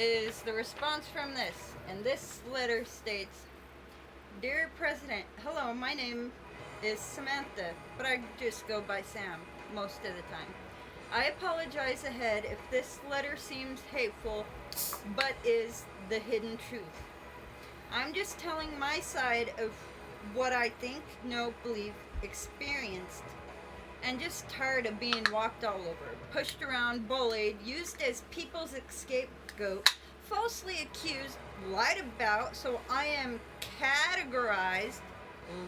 is the response from this. And this letter states, Dear President, hello, my name is Samantha, but I just go by Sam most of the time. I apologize ahead if this letter seems hateful, but is the hidden truth. I'm just telling my side of what I think, know, believe, experienced, and just tired of being walked all over, pushed around, bullied, used as people's scapegoat, falsely accused, lied about, so I am categorized,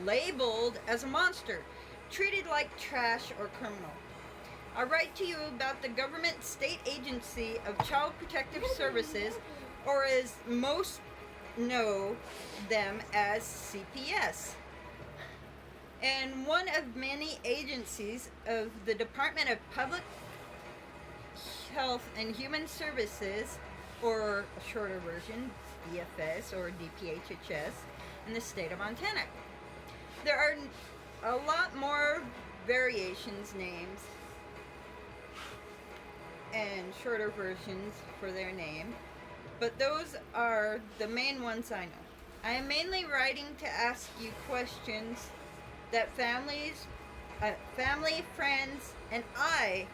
labeled as a monster, treated like trash or criminal. I write to you about the government state agency of Child Protective Services, or as most know them as CPS, and one of many agencies of the Department of Public Health and Human Services, or a shorter version, DFS or DPHHS, in the state of Montana. There are a lot more variations, names, and shorter versions for their name, but those are the main ones I know. I am mainly writing to ask you questions that family, friends, and I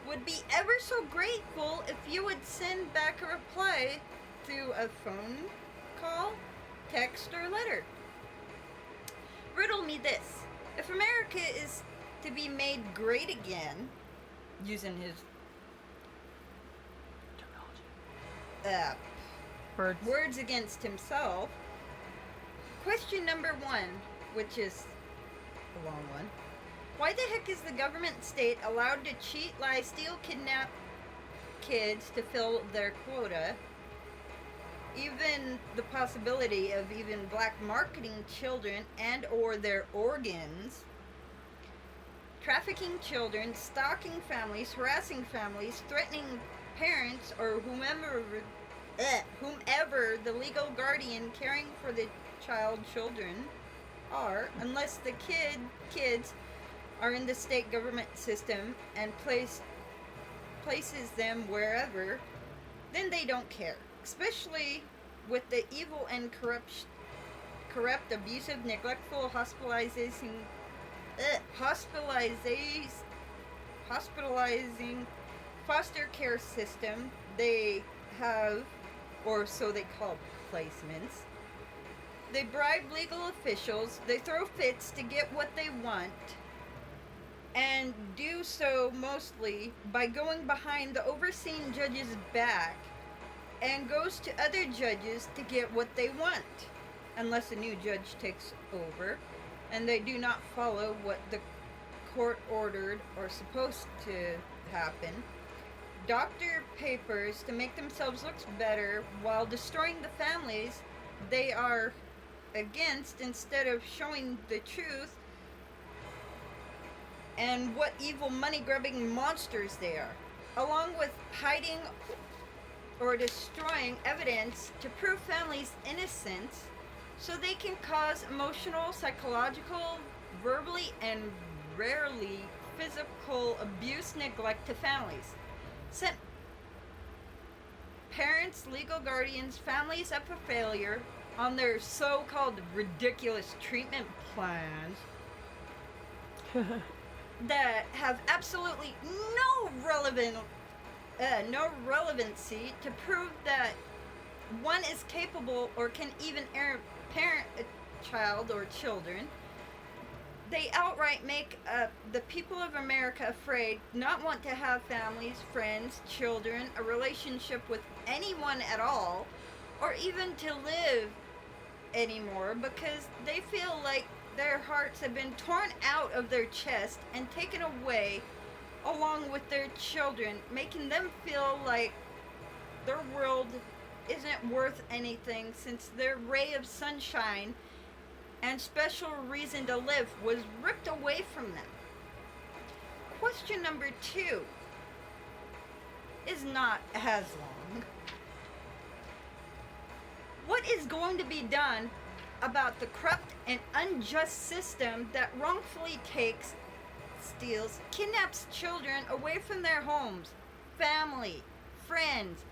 would be ever so grateful if you would send back a reply through a phone call, text, or letter. Riddle me this. If America is to be made great again, using his words against himself, question number 1, which is a long one. Why the heck is the government state allowed to cheat, lie, steal, kidnap kids to fill their quota? Even the possibility of even black marketing children and or their organs, trafficking children, stalking families, harassing families, threatening parents or whomever the legal guardian caring for the children are, unless the kids are in the state government system and places them wherever, then they don't care. Especially with the evil and corrupt, abusive, neglectful, hospitalizing foster care system they have, or so they call placements. They bribe legal officials, they throw fits to get what they want, and do so mostly by going behind the overseeing judge's back and goes to other judges to get what they want, unless a new judge takes over and they do not follow what the court ordered or supposed to happen. Doctor papers to make themselves look better while destroying the families they are against, instead of showing the truth and what evil money-grubbing monsters they are, along with hiding or destroying evidence to prove families' innocence so they can cause emotional, psychological, verbally, and rarely physical abuse, neglect to families. Set parents, legal guardians, families up for failure on their so-called ridiculous treatment plans that have absolutely no relevancy to prove that one is capable or can even parent a child or children. They outright make the people of America afraid, not want to have families, friends, children, a relationship with anyone at all, or even to live anymore, because they feel like their hearts have been torn out of their chest and taken away along with their children, making them feel like their world isn't worth anything, since their ray of sunshine and special reason to live was ripped away from them. Question number 2 is not as long. What is going to be done about the corrupt and unjust system that wrongfully takes, steals, kidnaps children away from their homes, family, friends,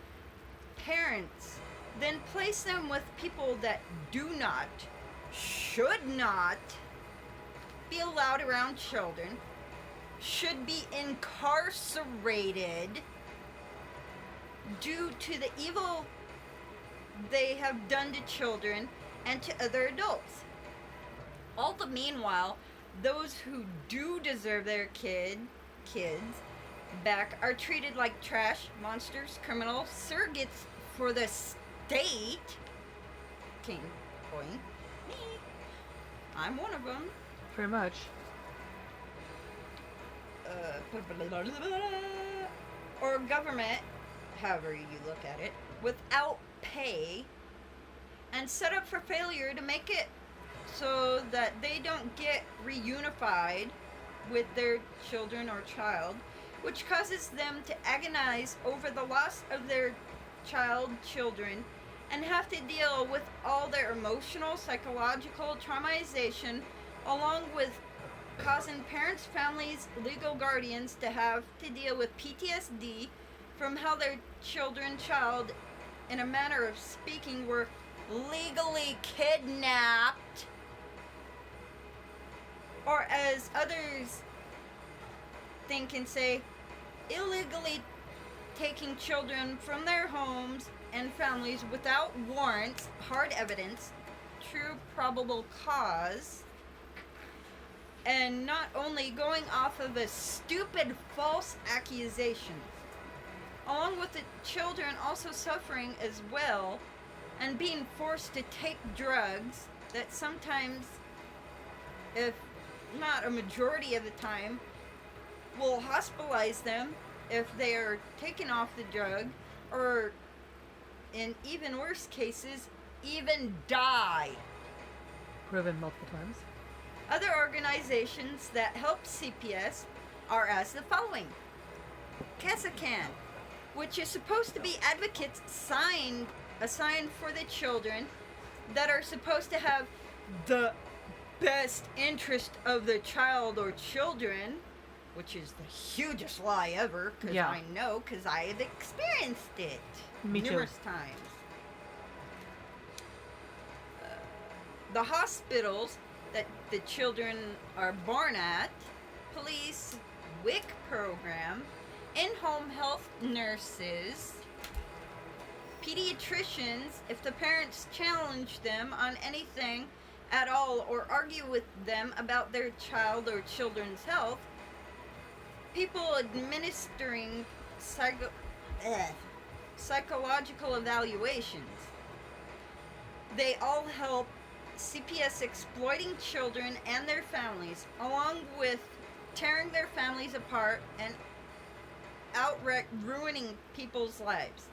parents then place them with people that do not, should not be allowed around children, should be incarcerated due to the evil they have done to children and to other adults. All the meanwhile, those who do deserve their kids back are treated like trash, monsters, criminals, surrogates for the state. King, boing, me. I'm one of them. Pretty much. Or government, however you look at it, without pay, and set up for failure to make it so that they don't get reunified with their children or child, which causes them to agonize over the loss of their children and have to deal with all their emotional, psychological traumatization, along with causing parents, families, legal guardians to have to deal with PTSD from how their child, in a manner of speaking, were legally kidnapped, or as others think and say, illegally taking children from their homes and families without warrants, hard evidence, true probable cause, and not only going off of a stupid false accusation, along with the children also suffering as well and being forced to take drugs that sometimes, if not a majority of the time, will hospitalize them if they are taken off the drug, or in even worse cases, even die. Proven multiple times. Other organizations that help CPS are as the following. CASACAN, which is supposed to be advocates assigned for the children that are supposed to have the best interest of the child or children, which is the hugest lie ever, because I know, because I have experienced it numerous times. The hospitals that the children are born at, police, WIC program, in-home health nurses, pediatricians, if the parents challenge them on anything at all or argue with them about their child or children's health, people administering psychological evaluations. They all help CPS exploiting children and their families, along with tearing their families apart and outright ruining people's lives.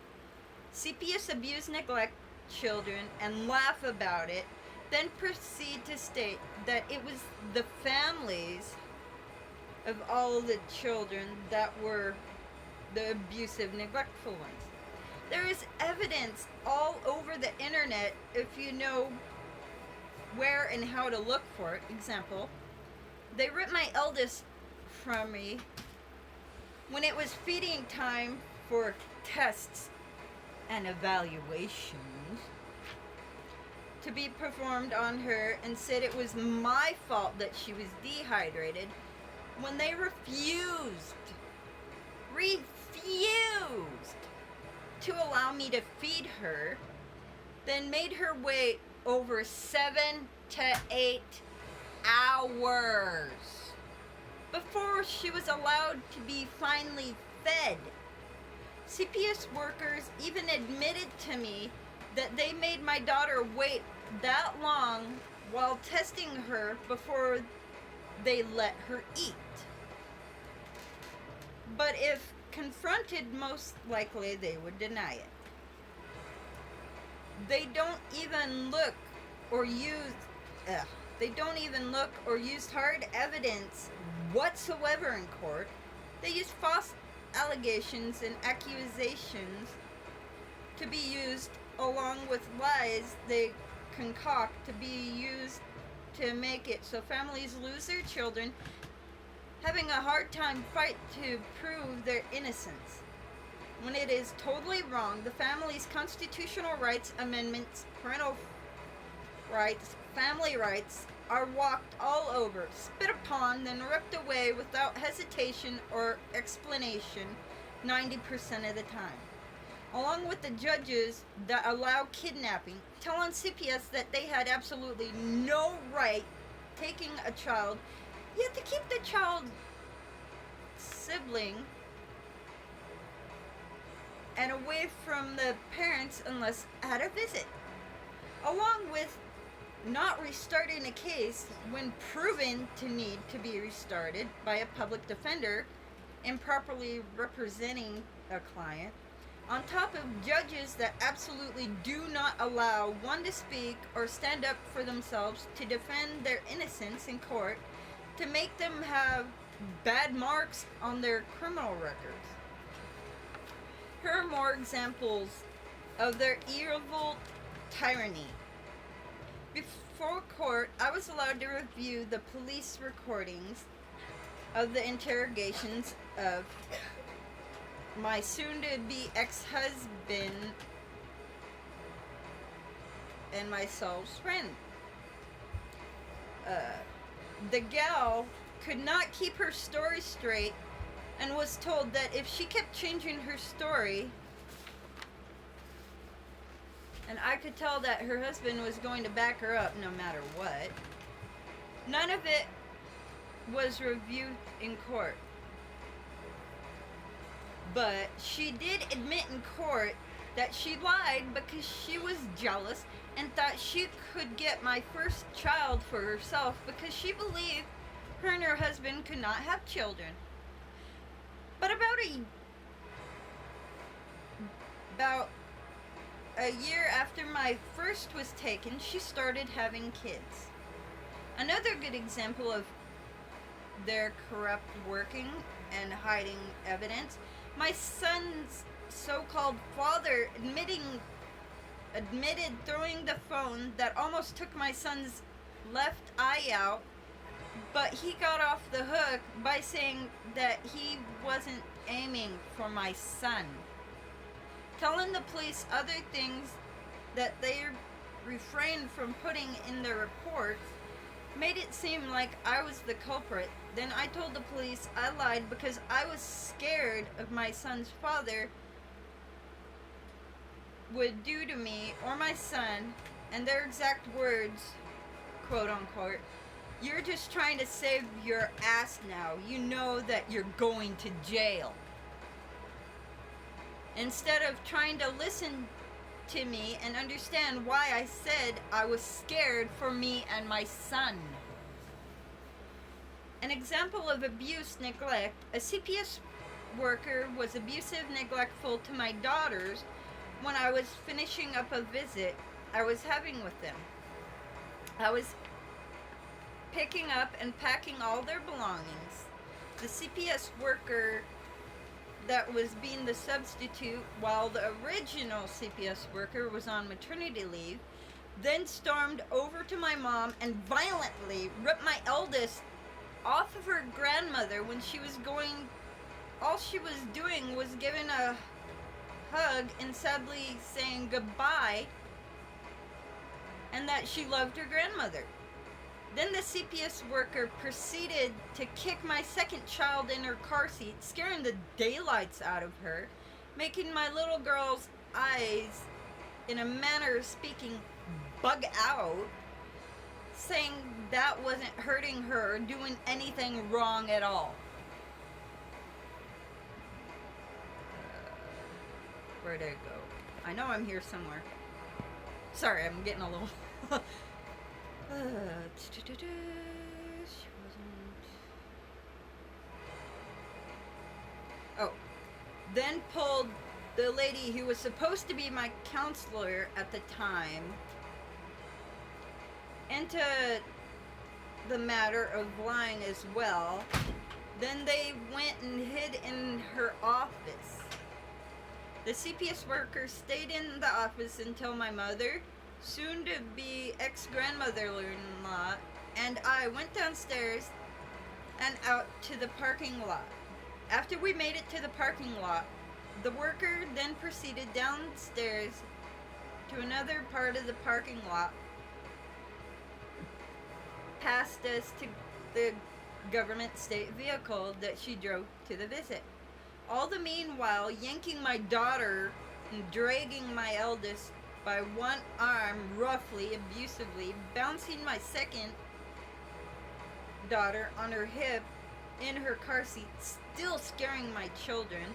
CPS abuse, neglect children and laugh about it, then proceed to state that it was the families of all the children that were the abusive, neglectful ones. There is evidence all over the internet if you know where and how to look for it. Example, they ripped my eldest from me when it was feeding time for tests and evaluations to be performed on her, and said it was my fault that she was dehydrated, when they refused to allow me to feed her, then made her wait over 7 to 8 hours before she was allowed to be finally fed. CPS workers even admitted to me that they made my daughter wait that long while testing her before they let her eat. But if confronted, most likely they would deny it. They don't even look or use hard evidence whatsoever in court. They use false allegations and accusations to be used, along with lies they concoct to be used to make it so families lose their children, having a hard time fight to prove their innocence. when it is totally wrong. The family's constitutional rights amendments, parental rights, family rights are walked all over, spit upon, then ripped away without hesitation or explanation 90% of the time. Along with the judges that allow kidnapping, telling CPS that they had absolutely no right taking a child, yet to keep the child's sibling and away from the parents unless at a visit. Along with not restarting a case when proven to need to be restarted by a public defender improperly representing a client, on top of judges that absolutely do not allow one to speak or stand up for themselves to defend their innocence in court, to make them have bad marks on their criminal records. Here are more examples of their evil tyranny. Before court, I was allowed to review the police recordings of the interrogations of my soon-to-be ex-husband and myself's friend. The gal could not keep her story straight and was told that if she kept changing her story, and I could tell that her husband was going to back her up no matter what, none of it was reviewed in court. But she did admit in court that she lied because she was jealous and thought she could get my first child for herself because she believed her and her husband could not have children. But about a year after my first was taken, she started having kids. Another good example of their corrupt working and hiding evidence, my son's so-called father admitted throwing the phone that almost took my son's left eye out, but he got off the hook by saying that he wasn't aiming for my son. Telling the police other things that they refrained from putting in their reports made it seem like I was the culprit. Then I told the police I lied because I was scared of my son's father would do to me or my son, and their exact words, quote unquote, "You're just trying to save your ass now. You know that you're going to jail." Instead of trying to listen to me and understand why I said I was scared for me and my son. An example of abuse neglect, a CPS worker was abusive, neglectful to my daughters when I was finishing up a visit I was having with them. I was picking up and packing all their belongings. The CPS worker that was being the substitute while the original CPS worker was on maternity leave then stormed over to my mom and violently ripped my eldest off of her grandmother when she was going. All she was doing was giving a hug and sadly saying goodbye and that she loved her grandmother. Then the CPS worker proceeded to kick my second child in her car seat, scaring the daylights out of her, making my little girl's eyes, in a manner of speaking, bug out, saying that wasn't hurting her or doing anything wrong at all. Where'd it go? I know I'm here somewhere. Sorry, I'm getting a little... She wasn't... Oh. Then pulled the lady who was supposed to be my counselor at the time into the matter of lying as well. Then they went and hid in her office. The CPS worker stayed in the office until my mother, soon-to-be ex-grandmother-in-law, and I went downstairs and out to the parking lot. After we made it to the parking lot, The worker then proceeded downstairs to another part of the parking lot, past us to the government state vehicle that she drove to the visit. All the meanwhile, yanking my daughter and dragging my eldest by one arm, roughly, abusively, bouncing my second daughter on her hip in her car seat, still scaring my children.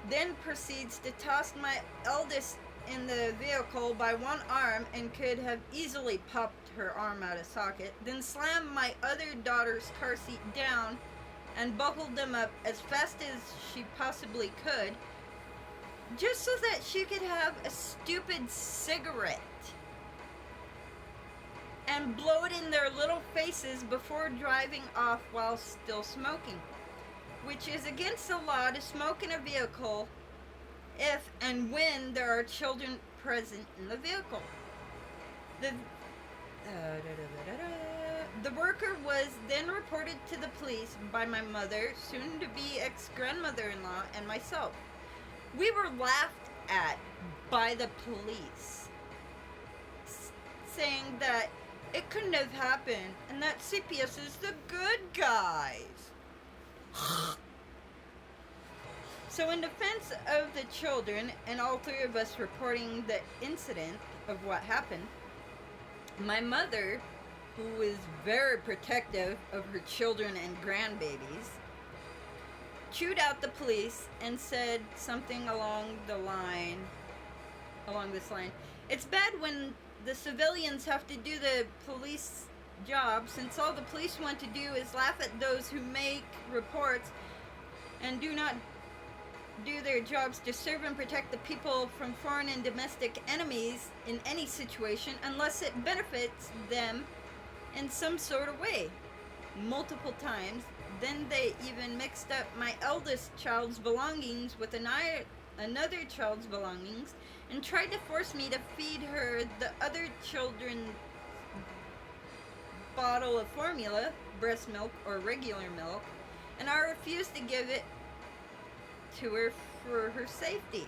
Then proceeds to toss my eldest in the vehicle by one arm and could have easily popped her arm out of socket. Then slammed my other daughter's car seat down and buckled them up as fast as she possibly could, just so that she could have a stupid cigarette and blow it in their little faces before driving off while still smoking, which is against the law to smoke in a vehicle if and when there are children present in the vehicle. The worker was then reported to the police by my mother, soon to be ex-grandmother-in-law, and myself. We were laughed at by the police, saying that it couldn't have happened and that CPS is the good guys. So in defense of the children and all three of us reporting the incident of what happened, my mother, who is very protective of her children and grandbabies, chewed out the police and said something along this line. It's bad when the civilians have to do the police job, since all the police want to do is laugh at those who make reports and do not do their jobs to serve and protect the people from foreign and domestic enemies in any situation unless it benefits them in some sort of way. Multiple times. Then they even mixed up my eldest child's belongings with another child's belongings and tried to force me to feed her the other children's bottle of formula, breast milk or regular milk, and I refused to give it to her for her safety.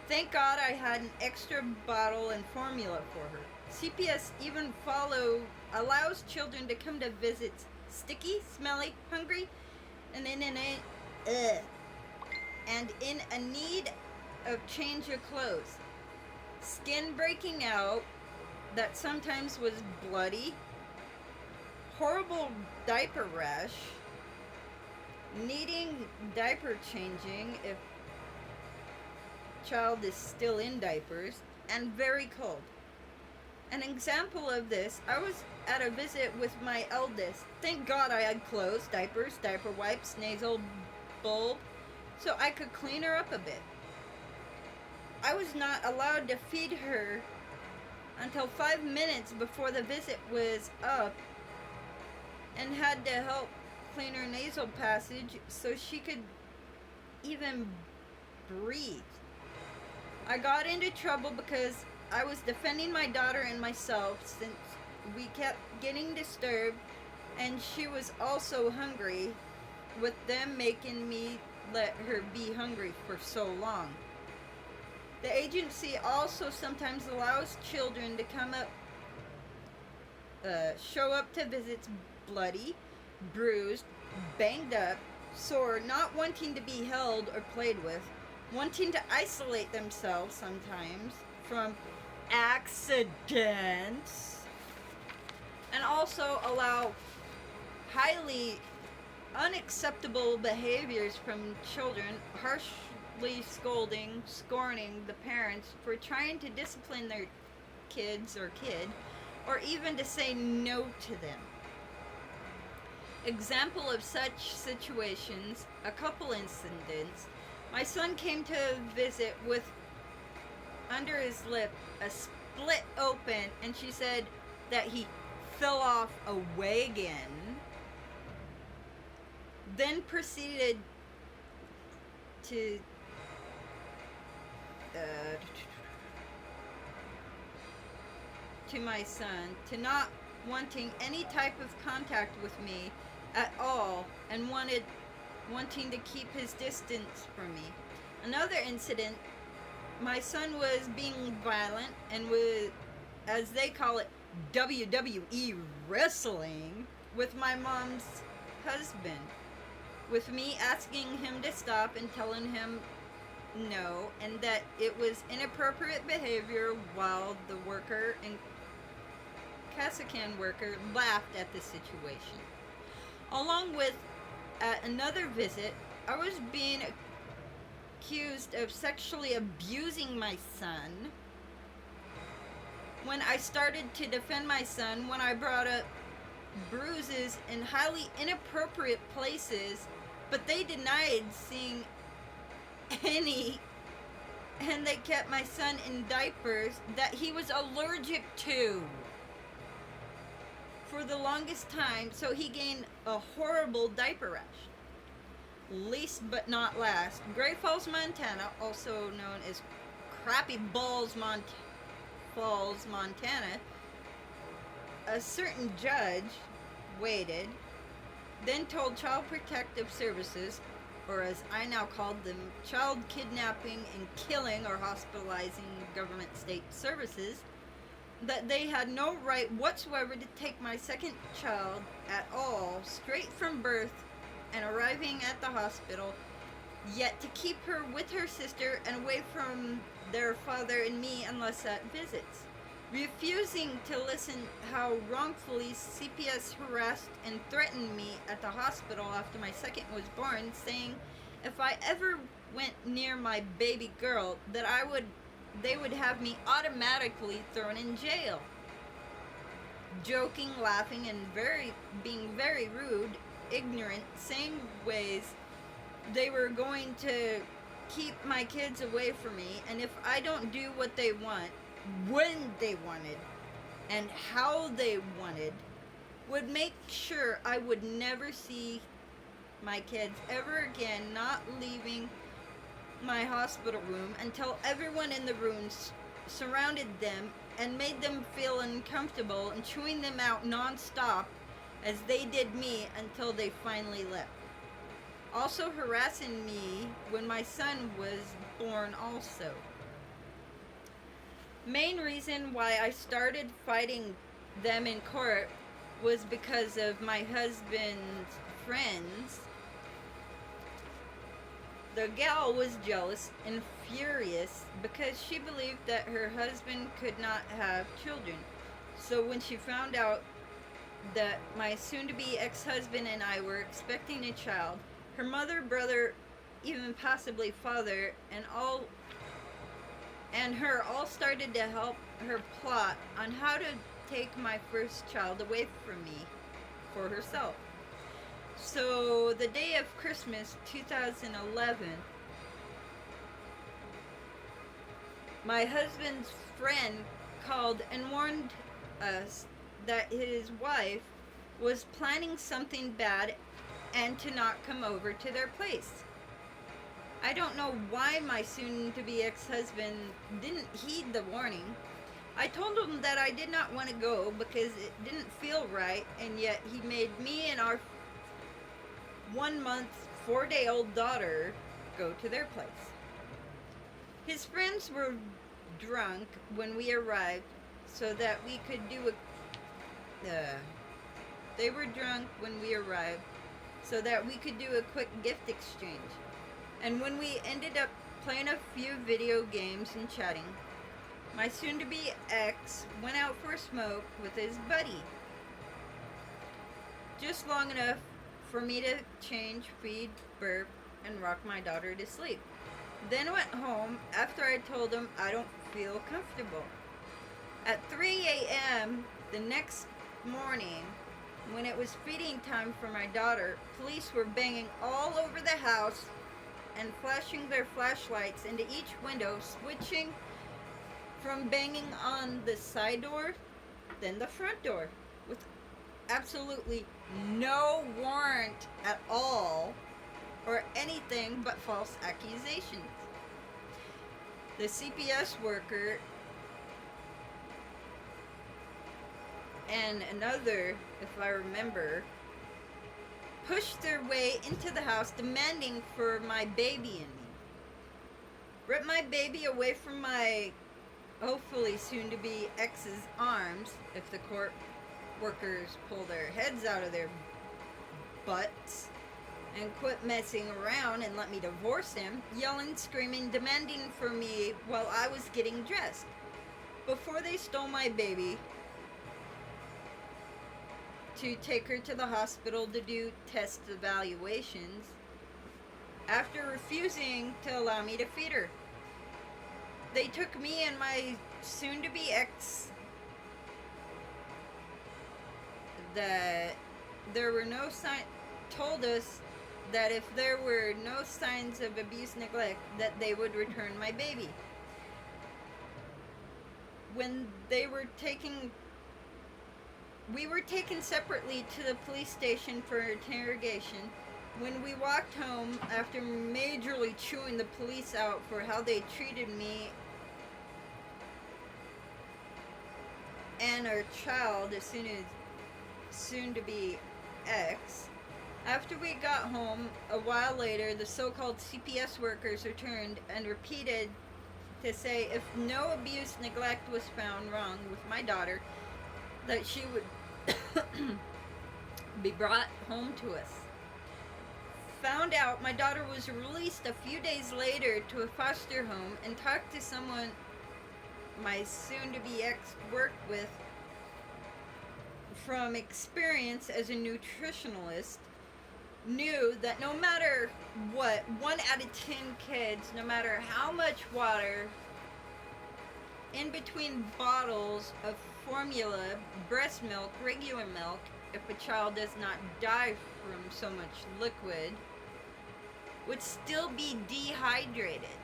Thank God I had an extra bottle and formula for her. CPS even allows children to come to visit sticky, smelly, hungry, and in a need of change of clothes. Skin breaking out that sometimes was bloody, horrible diaper rash, needing diaper changing if child is still in diapers, and very cold. An example of this, I was at a visit with my eldest. Thank God I had clothes, diapers, diaper wipes, nasal bulb, so I could clean her up a bit. I was not allowed to feed her until 5 minutes before the visit was up, and had to help clean her nasal passage so she could even breathe. I got into trouble because I was defending my daughter and myself, since we kept getting disturbed and she was also hungry, with them making me let her be hungry for so long. The agency also sometimes allows children to show up to visits bloody, bruised, banged up, sore, not wanting to be held or played with, wanting to isolate themselves sometimes from accidents, and also allow highly unacceptable behaviors from children, harshly scolding, scorning the parents for trying to discipline their kid, or even to say no to them. Example of such situations, a couple incidents. My son came to visit with under his lip a split open, and she said that he fell off a wagon, then proceeded to my son to not wanting any type of contact with me at all, and wanting to keep his distance from me. Another incident, my son was being violent and was, as they call it, WWE wrestling with my mom's husband, with me asking him to stop and telling him no, and that it was inappropriate behavior, while the worker and Kazakhstan worker laughed at the situation. Along with, at another visit, I was being accused of sexually abusing my son. When I started to defend my son, when I brought up bruises in highly inappropriate places, but they denied seeing any, and they kept my son in diapers that he was allergic to for the longest time, so he gained a horrible diaper rash. Least but not last, Great Falls, Montana, also known as Crappy Falls, Montana, a certain judge waited, then told Child Protective Services, or as I now called them, child kidnapping and killing or hospitalizing government state services, that they had no right whatsoever to take my second child at all, straight from birth and arriving at the hospital, yet to keep her with her sister and away from their father and me unless at visits. Refusing to listen how wrongfully CPS harassed and threatened me at the hospital after my second was born, saying if I ever went near my baby girl that they would have me automatically thrown in jail. Joking, laughing, and being very rude, ignorant, saying ways they were going to keep my kids away from me, and if I don't do what they want, when they wanted, and how they wanted, would make sure I would never see my kids ever again, not leaving my hospital room until everyone in the room surrounded them and made them feel uncomfortable and chewing them out non-stop as they did me until they finally left. Also harassing me when my son was born also. Main reason why I started fighting them in court was because of my husband's friends. The gal was jealous and furious because she believed that her husband could not have children. So when she found out that my soon-to-be ex-husband and I were expecting a child, her mother, brother, even possibly father, and her all started to help her plot on how to take my first child away from me for herself. So the day of Christmas 2011, my husband's friend called and warned us that his wife was planning something bad and to not come over to their place. I don't know why my soon-to-be ex-husband didn't heed the warning. I told him that I did not want to go because it didn't feel right, and yet he made me and our 1 month, 4-day-old daughter go to their place. His friends were drunk when we arrived so that we could do they were drunk when we arrived so that we could do a quick gift exchange. And when we ended up playing a few video games and chatting, my soon-to-be ex went out for a smoke with his buddy. Just long enough for me to change, feed, burp, and rock my daughter to sleep. Then went home after I told him I don't feel comfortable. At 3 a.m. the next morning, when it was feeding time for my daughter, police were banging all over the house and flashing their flashlights into each window, switching from banging on the side door, then the front door, with absolutely no warrant at all or anything but false accusations. The CPS worker and another, if I remember, pushed their way into the house demanding for my baby and me. Rip my baby away from my hopefully soon to be ex's arms if the court workers pull their heads out of their butts, and quit messing around and let me divorce him, yelling, screaming, demanding for me while I was getting dressed. Before they stole my baby to take her to the hospital to do test evaluations, after refusing to allow me to feed her. They took me and my soon-to-be ex that there were no signs, told us that if there were no signs of abuse, neglect, that they would return my baby. When we were taken separately to the police station for interrogation. When we walked home after majorly chewing the police out for how they treated me and our child, as soon to be ex. After we got home, a while later, the so-called CPS workers returned and repeated to say if no abuse, neglect was found wrong with my daughter, that she would be brought home to us. Found out my daughter was released a few days later to a foster home, and talked to someone my soon-to-be ex worked with from experience as a nutritionalist, knew that no matter what, 1 out of 10 kids, no matter how much water in between bottles of formula, breast milk, regular milk, if a child does not die from so much liquid, would still be dehydrated.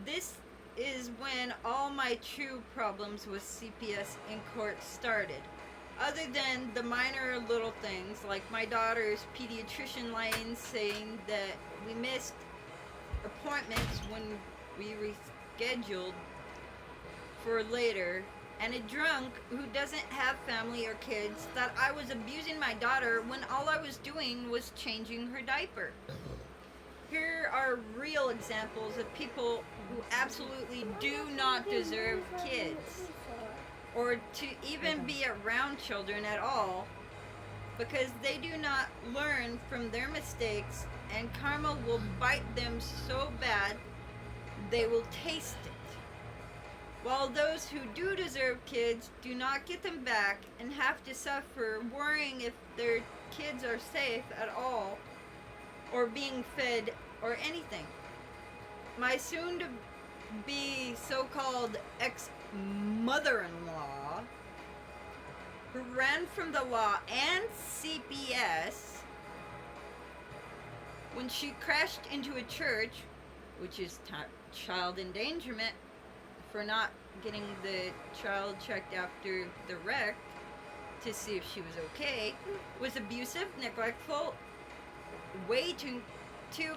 This is when all my true problems with CPS in court started. Other than the minor little things, like my daughter's pediatrician line saying that we missed appointments when we rescheduled for later, and a drunk who doesn't have family or kids thought I was abusing my daughter when all I was doing was changing her diaper. Here are real examples of people who absolutely do not deserve kids, or to even be around children at all, because they do not learn from their mistakes, and karma will bite them so bad they will taste it. While those who do deserve kids do not get them back and have to suffer worrying if their kids are safe at all or being fed or anything. My soon-to-be so-called ex-mother-in-law, who ran from the law and CPS when she crashed into a church, which is child endangerment for not getting the child checked after the wreck to see if she was okay, was abusive, neglectful, way too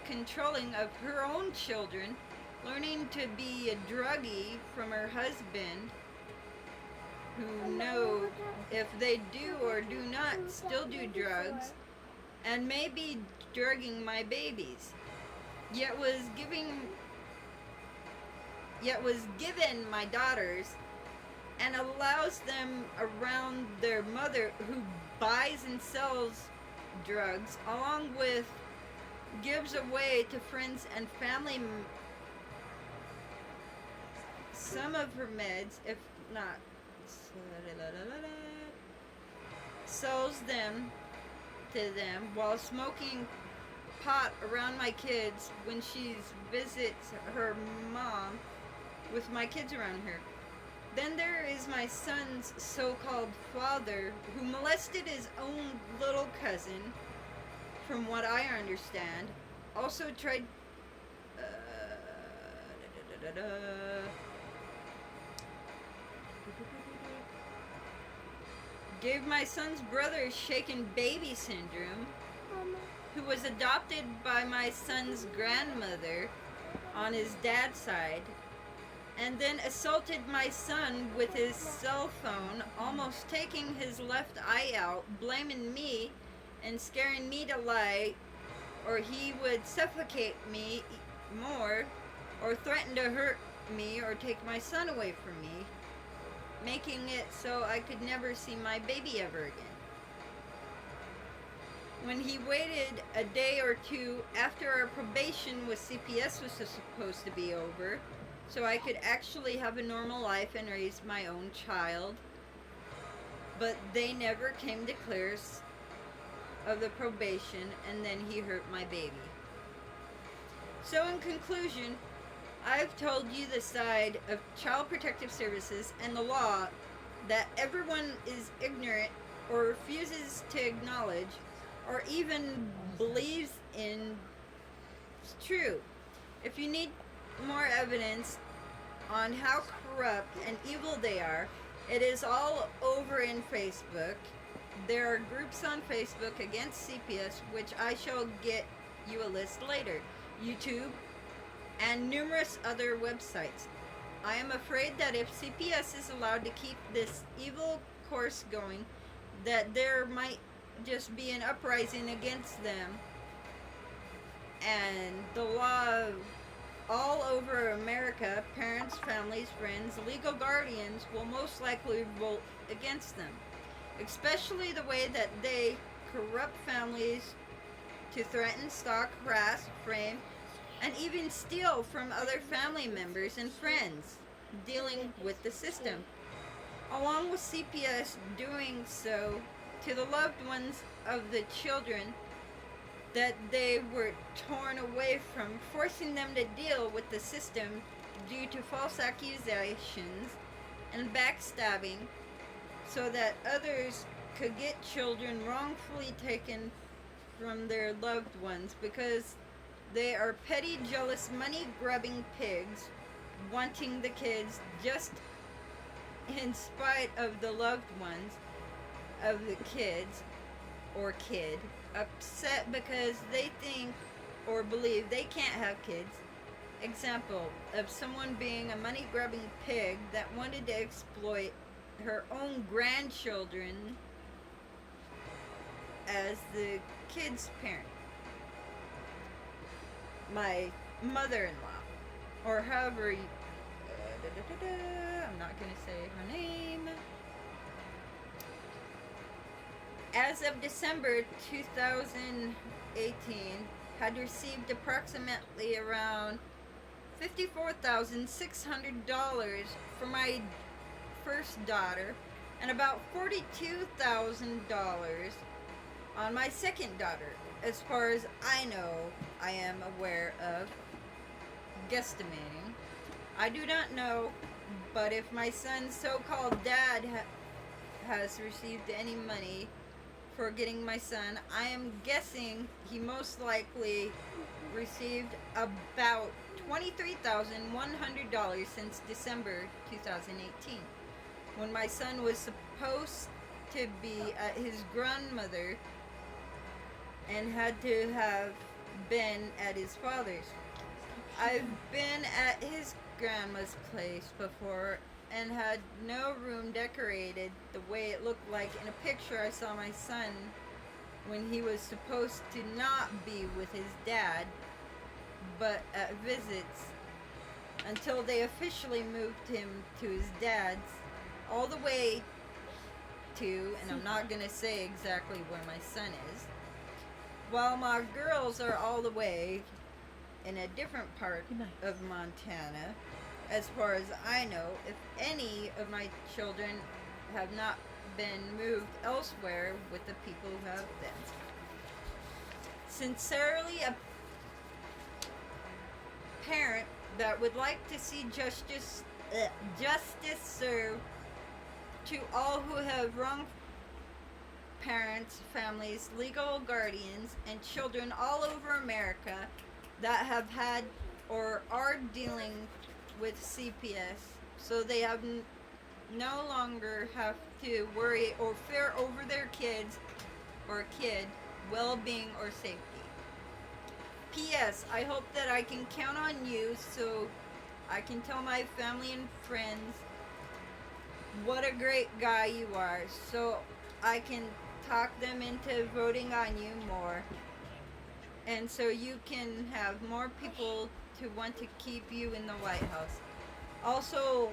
controlling of her own children, learning to be a druggie from her husband, who know if they do or do not still do drugs, and may be drugging my babies, yet was given my daughters and allows them around their mother, who buys and sells drugs, along with gives away to friends and family some of her meds, if not sells them to them while smoking pot around my kids when she visits her mom with my kids around her. Then there is my son's so-called father, who molested his own little cousin, from what I understand. Also tried gave my son's brother shaken baby syndrome, who was adopted by my son's grandmother on his dad's side, and then assaulted my son with his cell phone, almost taking his left eye out, blaming me and scaring me to lie or he would suffocate me more, or threaten to hurt me or take my son away from me, making it so I could never see my baby ever again. When he waited a day or two after our probation with CPS was supposed to be over, so I could actually have a normal life and raise my own child, but they never came to clears of the probation, and then he hurt my baby. So in conclusion, I've told you the side of Child Protective Services and the law that everyone is ignorant or refuses to acknowledge or even believes in is true. If you need more evidence on how corrupt and evil they are, it is all over in Facebook. There are groups on Facebook against CPS, which I shall get you a list later, YouTube, and numerous other websites. I am afraid that if CPS is allowed to keep this evil course going, that there might just be an uprising against them, and the law all over America, parents, families, friends, legal guardians will most likely revolt against them, especially the way that they corrupt families to threaten, stalk, harass, frame, and even steal from other family members and friends dealing with the system, along with CPS doing so to the loved ones of the children that they were torn away from, forcing them to deal with the system due to false accusations and backstabbing, so that others could get children wrongfully taken from their loved ones because they are petty, jealous, money-grubbing pigs wanting the kids just in spite of the loved ones of the kids or kid upset because they think or believe they can't have kids. Example of someone being a money-grubbing pig that wanted to exploit her own grandchildren as the kid's parent. My mother-in-law, or however you, I'm not going to say her name. As of December 2018, had received approximately around $54,600 for my first daughter and about $42,000 on my second daughter. As far as I know, I am aware of, guesstimating. I do not know, but if my son's so-called dad has received any money for getting my son, I am guessing he most likely received about $23,100 since December 2018, when my son was supposed to be at his grandmother and had to have been at his father's. I've been at his grandma's place before and had no room decorated the way it looked like in a picture I saw my son when he was supposed to not be with his dad but at visits, until they officially moved him to his dad's all the way to, and I'm not going to say exactly where my son is, while my girls are all the way in a different part of Montana. As far as I know, if any of my children have not been moved elsewhere with the people who have been. Sincerely, a parent that would like to see justice served to all who have wronged parents, families, legal guardians, and children all over America that have had or are dealing with CPS, so they have no longer have to worry or fear over their kids or kid well-being or safety. P.S. I hope that I can count on you so I can tell my family and friends what a great guy you are, so I can talk them into voting on you more, and so you can have more people to want to keep you in the White House. Also,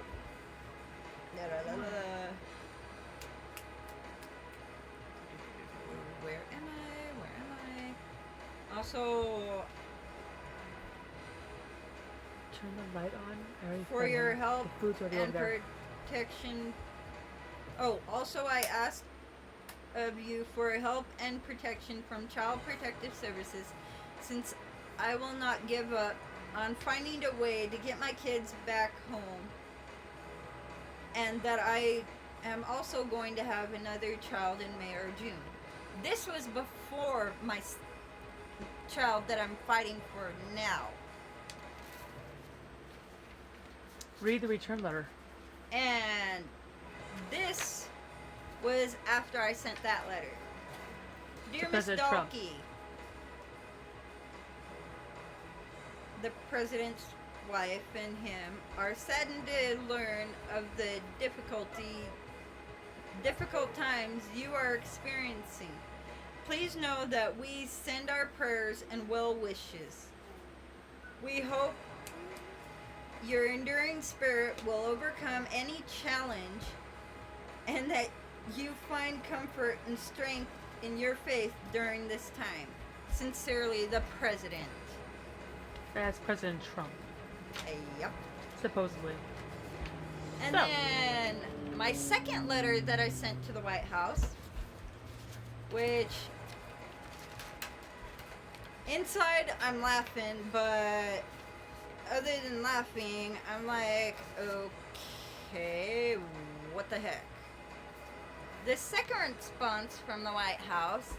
where am I? Where am I? Also, Turn the light on. I already for fed your him. help The food's already over and there. protection. Oh, also, I ask of you for help and protection from Child Protective Services, since I will not give up on finding a way to get my kids back home, and that I am also going to have another child in May or June. This was before my child that I'm fighting for now. Read the return letter. And this was after I sent that letter. Dear Miss President Trump. Dalkey, the president's wife and him are saddened to learn of the difficult times you are experiencing. Please know that we send our prayers and well wishes. We hope your enduring spirit will overcome any challenge, and that you find comfort and strength in your faith during this time. Sincerely, the President. That's President Trump, Yep. supposedly. And So. then my second letter that I sent to the White House, which inside I'm laughing, but other than laughing, I'm like, okay, what the heck? The second response from the White House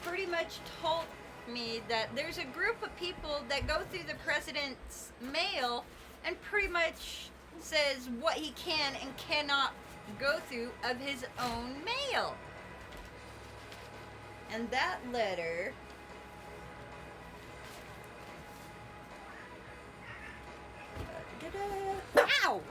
pretty much told me that there's a group of people that go through the president's mail and pretty much says what he can and cannot go through of his own mail. And that letter ow!